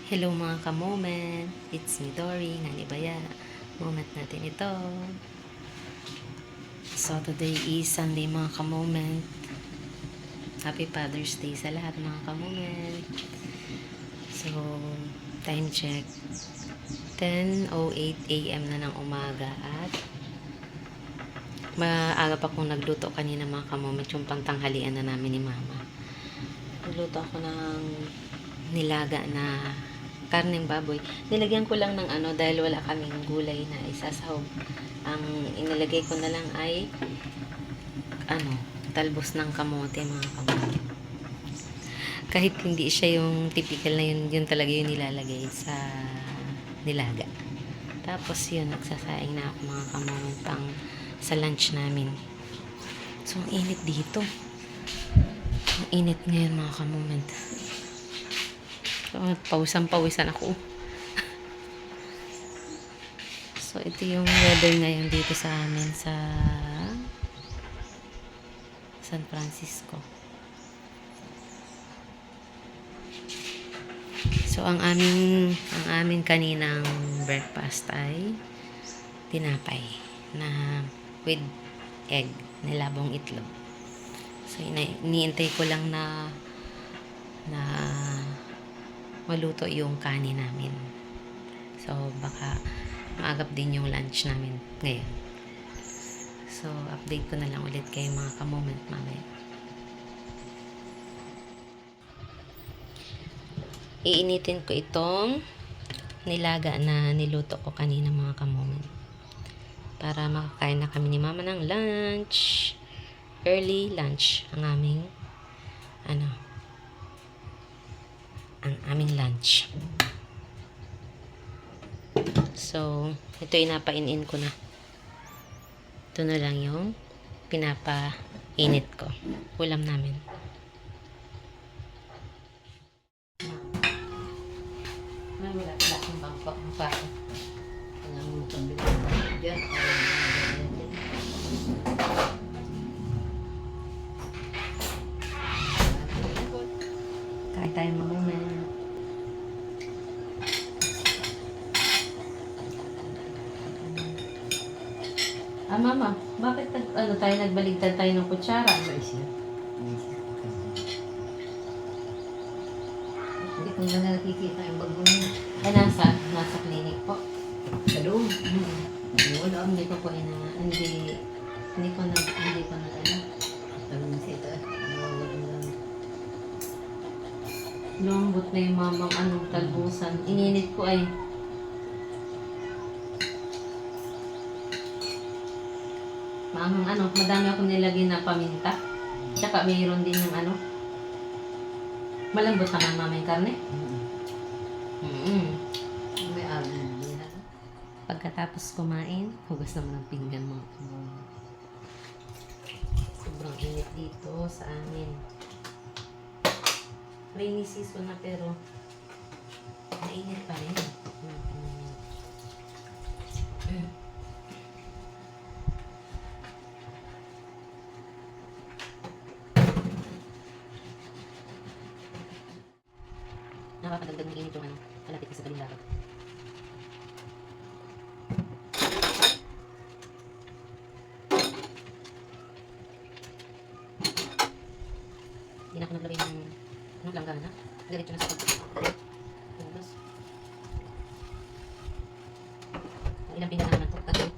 Hello mga ka-moment, it's me Dory, Nganibaya. Moment natin ito. So today is Sunday mga ka-moment. Happy Father's Day sa lahat mga ka-moment. So, time check. 10:08 AM na ng umaga at maaga pa kong nagluto kanina mga ka-moment yung pangtanghalian na namin ni Mama. Nagluto ako ng nilaga na karneng baboy. Nilagyan ko lang ng dahil wala kaming gulay na isasahog. Ang inilagay ko na lang ay talbos ng kamote mga kamote. Kahit hindi siya yung typical na yun talaga yung nilalagay sa nilaga. Tapos yun, nagsasaing na ako mga kamote pang sa lunch namin. So, ang init dito. Ang init ngayon mga kamote. So, pawisan ako. So, ito yung weather ngayon dito sa amin sa San Francisco. So, ang amin kaninang breakfast ay tinapay na with egg, nilabong itlog. So, iniintay ko lang na maluto yung kanin namin. So, baka maagap din yung lunch namin ngayon. So, update ko na lang ulit kayo mga ka-moment mamaya. Iinitin ko itong nilaga na niluto ko kanina mga ka-moment. Para makakain na kami ni Mama ng lunch. Early lunch ang aming lunch. So, ito inapainin ko na. Ito na lang yung pinapainit ko. Ulam namin. Ay, wala akong bangkok. Alam mo kung bigyan dyan. Kain tayo muna. Mama, bakit nagbaligtad tayo ng kutsara? Hindi ko na nakikita yung bago niya. Ay, nasa clinic po. Sa loob. Wala. Hindi ko na Tanong siya ito. Lumbot na yung mamang talbusan. Ininit ko ay. Maangang madami ako nilagay na paminta. Tsaka mayroon din yung malambot naman mama yung karne. May alin din. Pagkatapos kumain, hugas naman ang pinggan mo. Sobrang init dito sa amin. Rainy season na pero mainit pa rin. Nakakadagdag ng init yung malapit ka sa balindakot. Hindi na ako naglagay ng langgana. Diretso na sa pagkakas. Ilang pinggan na naman ito. Tatlo.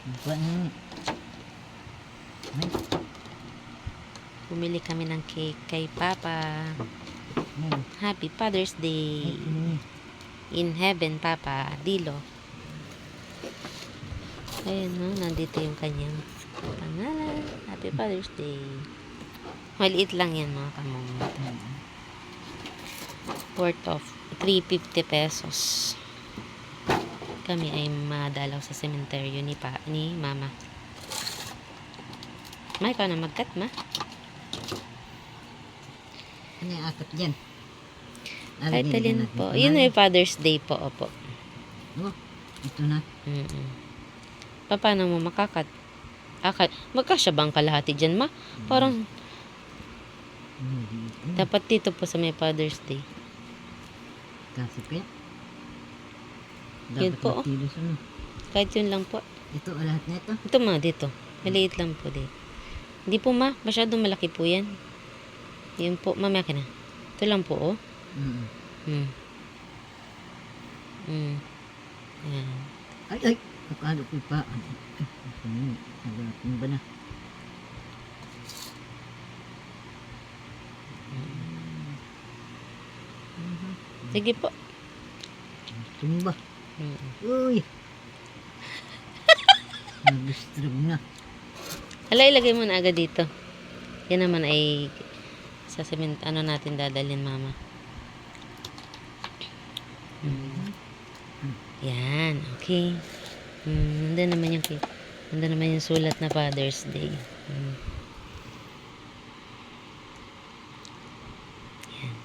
Ay. Bumili kami ng cake kay Papa. Happy Father's Day. In heaven, Papa. Dilo. Ayun, no? Nandito yung kanyang pangalan. Happy Father's Day. Maliit lang yan, mga kamong. Worth of 350 pesos. Kami ay madalaw sa sementeryo ni Mama. Ma, ikaw na mag-cut, ma. Ano yung akot dyan? Kahit talin po. Yun ay Father's Day po, opo. Oh, ito na. Paano mo makakat? Magkasya bang kalahati dyan, ma? Parang, dapat dito po sa may Father's Day. Kasi kaya. Yun po, oh. Kilos, ano? Kahit yun lang po. Ito, lahat na ito. Ito, ma, dito. Maliit lang po dito. Hindi po, ma. Masyadong malaki po yan. Yun po, mamaya ka na. Ito lang po, oh. Yan. Ay! Akala ko pa. Nagapin ba na? Sige po. Tumba. Uy! Nag-strug na. Hala, ilagay mo na agad dito. Yan naman ay sa cement, ano natin dadalhin, mama. Yan, okay. Nandun naman yung cake. Nandun naman yung sulat na Father's Day. Yan.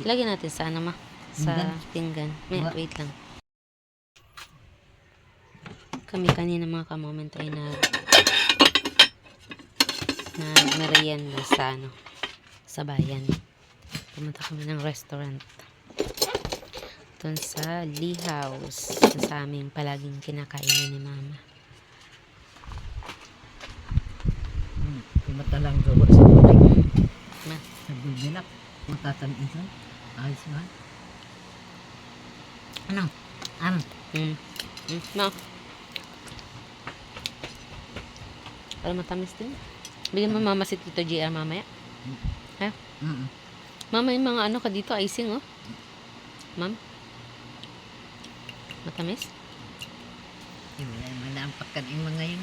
Lagyan natin sa ano, ma? Sa pinggan. Wait lang. Kami kanina mga ka-moment ay nagmerienda sa ano, sa bayan. Pumunta kami ng restaurant doon sa Lee House, sa aming palaging kinakainan ni Mama. Kumatalang gawa sa kulay. Ma. Sa bulbilak. Matatalinsan. Ayos nga. Ano? No. Para matamis din. Bigyan mo mama si Tito JR mamaya. Ha? Mama, yung mga ano ka dito, icing, oh. Ma'am? Matamis? Wala naman naampakan yung mga yun.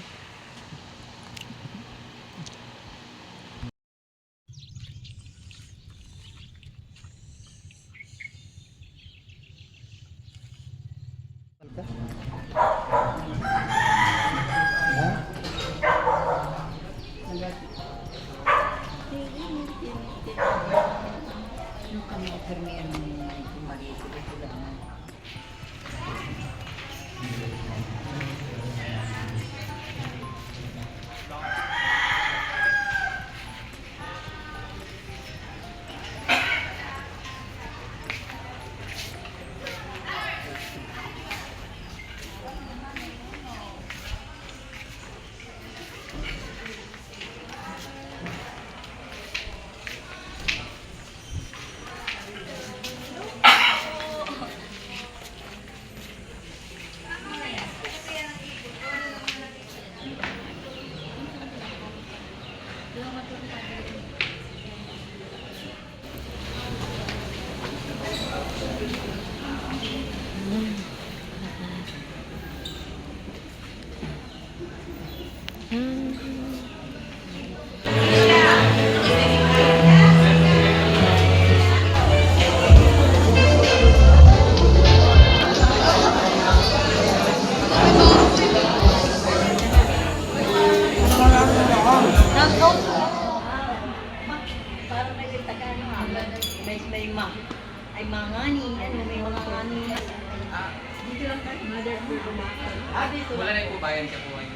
Ay mangani, ano may mangani. Dito lang tayo, mother for lumakad. Dito. Wala na po bayan ka po ngayon.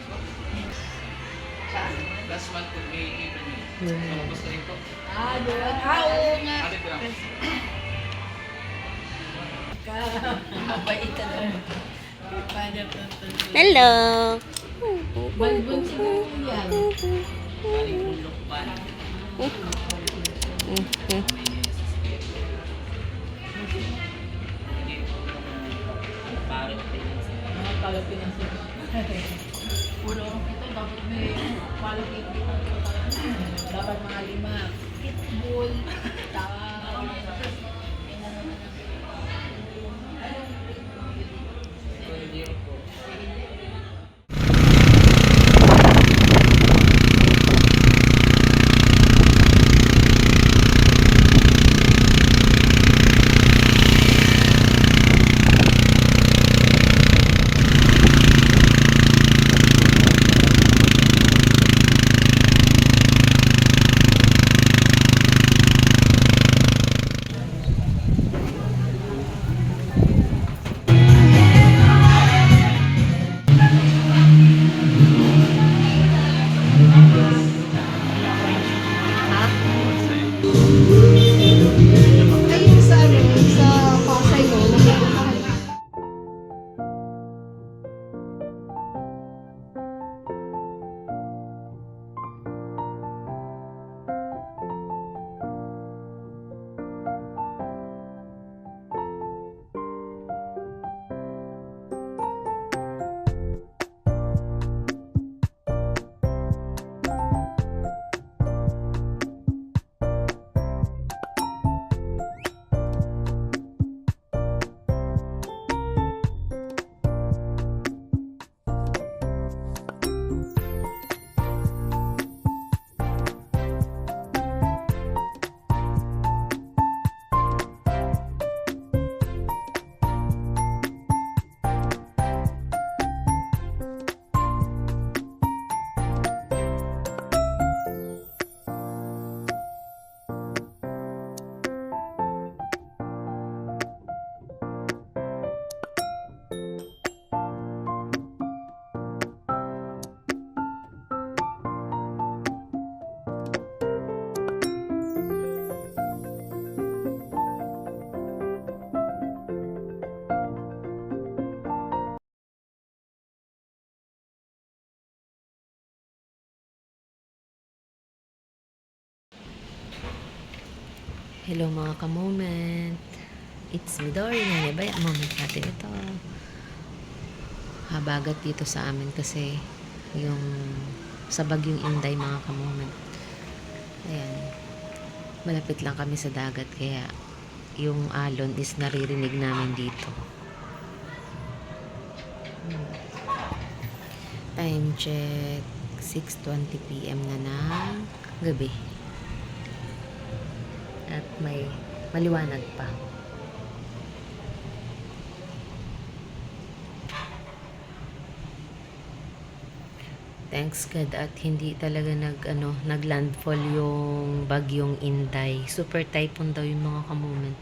Saan? Last month po may April May. So, gusto rin po. Doon. Oo nga. Dito lang. Mabait ka doon. Hello! Balbon siguro yan. Maling pulok pa. Parang Mga kalapin ang sila. Puro ito, dapat may quality dito. Dapat mga 5. Pitbull, tao. Hindi po. Ay, sa ano, sa Pasay ko, napupuntahan na. Hello mga ka-moment. It's me, Dory. Nanibay, moment natin ito. Habagat dito sa amin kasi yung sa bagyong Inday mga ka-moment. Ayan. Malapit lang kami sa dagat kaya yung alon is naririnig namin dito. Time check 6:20 PM na ng gabi. At may maliwanag pa. Thanks God at hindi talaga naglandfall yung bagyong Inday. Super typhoon daw yung mga ka-moment.